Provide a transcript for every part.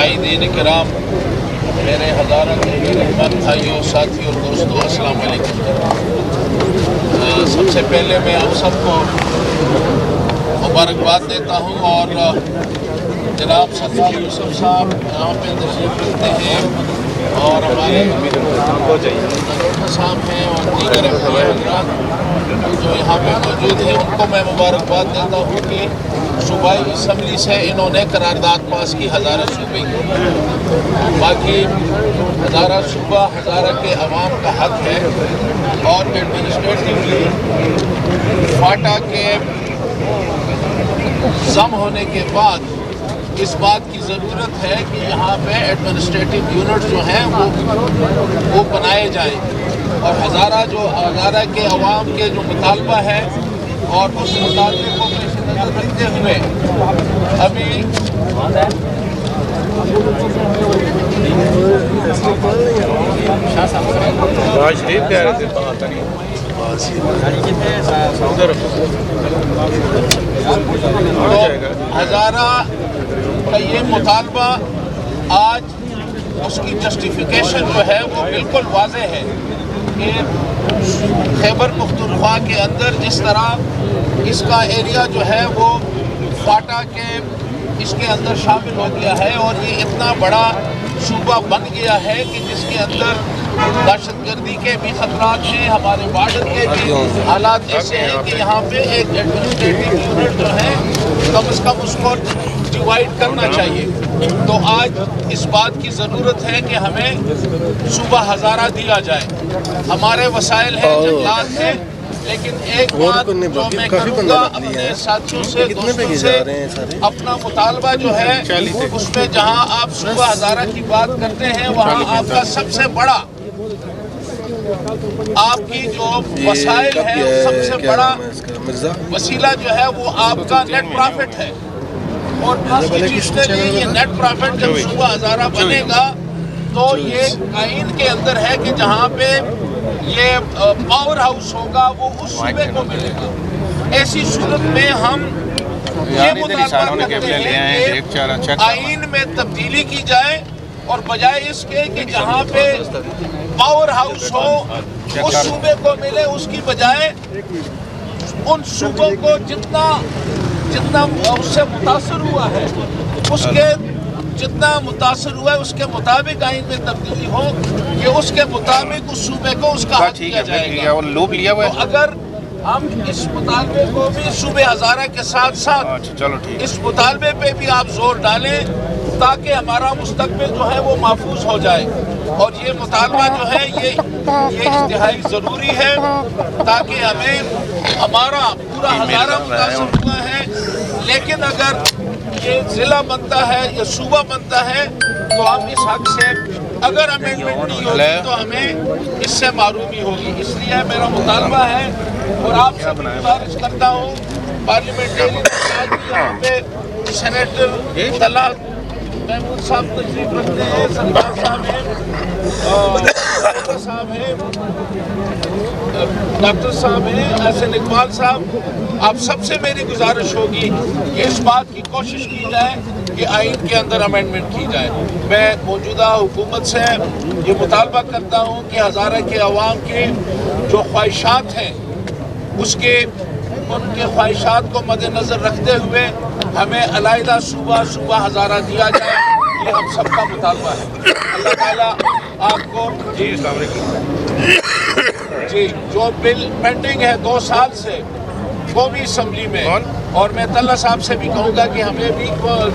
شاہدین کرام، میرے ہزارہ کے محترم بھائیوں، ساتھیوں، دوستوں، السلام علیکم۔ سب سے پہلے میں آپ سب کو مبارکباد دیتا ہوں، اور جناب ستار یوسف صاحب یہاں پہ تشریف رکھتے ہیں، اور ہمارے صاحب ہیں اور دیگر حضرات جو یہاں پہ موجود ہیں، ان کو میں مبارکباد دیتا ہوں کہ صوبائی اسمبلی سے انہوں نے قرارداد پاس کی ہزارہ صوبے کی۔ باقی ہزارہ صوبہ ہزارہ کے عوام کا حق ہے، اور ایڈمنسٹریٹولی فاٹا کے ضم ہونے کے بعد اس بات کی ضرورت ہے کہ یہاں پہ ایڈمنسٹریٹو یونٹ جو ہیں وہ بنائے جائیں، اور ہزارہ کے عوام کے جو مطالبہ ہے اور اس مطالبے کو پیش نظر رکھتے ہوئے ابھی شریف کہہ رہے تھے تو ہزارہ کا یہ مطالبہ آج اس کی جسٹیفیکیشن جو ہے وہ بالکل واضح ہے کہ خیبر پختونخوا کے اندر جس طرح اس کا ایریا جو ہے وہ فاٹا کے اس کے اندر شامل ہو گیا ہے، اور یہ اتنا بڑا صوبہ بن گیا ہے کہ جس کے اندر دہشت گردی کے بھی خطرات ہیں، ہمارے بارڈر کے بھی حالات ایسے ہیں کہ یہاں پہ ایک ایڈمنسٹریٹو یونٹ جو ہے کم از کم اس کو ڈیوائڈ کرنا چاہیے۔ تو آج اس بات کی ضرورت ہے کہ ہمیں صوبہ ہزارہ دیا جائے۔ ہمارے وسائل ہیں، جنگلات ہیں، لیکن ایک بات جو میں کروں گا اپنے ساتھیوں سے، دوستوں سے، اپنا مطالبہ جو ہے اس میں جہاں آپ صوبہ ہزارہ کی بات کرتے ہیں وہاں آپ کا سب سے بڑا آپ کی جو وسائل ہے، سب سے بڑا وسیلہ جو ہے وہ آپ کا نیٹ پرافٹ ہے، اور کانسٹیٹیوشنلی یہ نیٹ پرافٹ جب صوبہ ہزارہ بنے گا تو یہ آئین کے اندر ہے کہ جہاں پہ یہ پاور ہاؤس ہوگا وہ اس صوبے کو ملے گا۔ ایسی صورت میں ہم یہ مطالبہ کرتے ہیں کہ آئین میں تبدیلی کی جائے، اور بجائے اس کے کہ جہاں پہ پاور ہاؤس ہو اس صوبے کو ملے، اس کی بجائے ان صوبوں کو جتنا اس سے متاثر ہوا ہے اس کے مطابق آئین میں تبدیلی ہو کہ اس کے مطابق اس صوبے کو اس کا حق دیا جائے گا۔ تو اگر ہم اس مطالبے کو بھی صوبہ ہزارہ کے ساتھ ساتھ اس مطالبے پہ بھی آپ زور ڈالیں تاکہ ہمارا مستقبل جو ہے وہ محفوظ ہو جائے، اور یہ مطالبہ جو ہے یہ انتہائی ضروری ہے تاکہ ہمیں ہمارا پورا ہزارہ متاثر ہوا ہے، لیکن اگر یہ ضلع بنتا ہے یا صوبہ بنتا ہے تو ہم اس حق سے اگر امینڈمنٹ نہیں ہوگی تو ہمیں اس سے محرومی ہوگی۔ اس لیے میرا مطالبہ ہے، اور آپ سے گزارش کرتا ہوں، پارلیمنٹری یہاں پہ سینیٹر طلعت محمود صاحب تشریف رکھتے ہیں، سردار صاحب ہیں، صاحب ہیں، ڈاکٹر صاحب ہیں، احسن اقبال صاحب، آپ سب سے میری گزارش ہوگی کہ اس بات کی کوشش کی جائے کہ آئین کے اندر امینڈمنٹ کی جائے۔ میں موجودہ حکومت سے یہ مطالبہ کرتا ہوں کہ ہزارہ کے عوام کے جو خواہشات ہیں ان کے خواہشات کو مد نظر رکھتے ہوئے ہمیں علیحدہ صوبہ ہزارہ دیا جائے، یہ ہم سب کا مطالبہ ہے۔ اللہ تعالیٰ آپ کو جی جو بل پینڈنگ ہے 2 سال سے قومی اسمبلی میں، اور میں طلعہ صاحب سے بھی کہوں گا کہ ہمیں بھی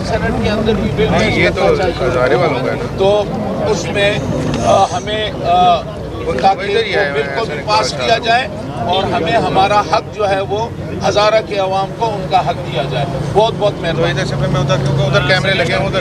سینٹ کے اندر بھی بل تو اس میں ہمیں تاکہ بل کو بھی پاس کیا جائے اور ہمیں ہمارا حق جو ہے وہ ہزارہ کے عوام کو ان کا حق دیا جائے۔ بہت بہت مہربانی۔ ادھر کیمرے لگے ہیں، ادھر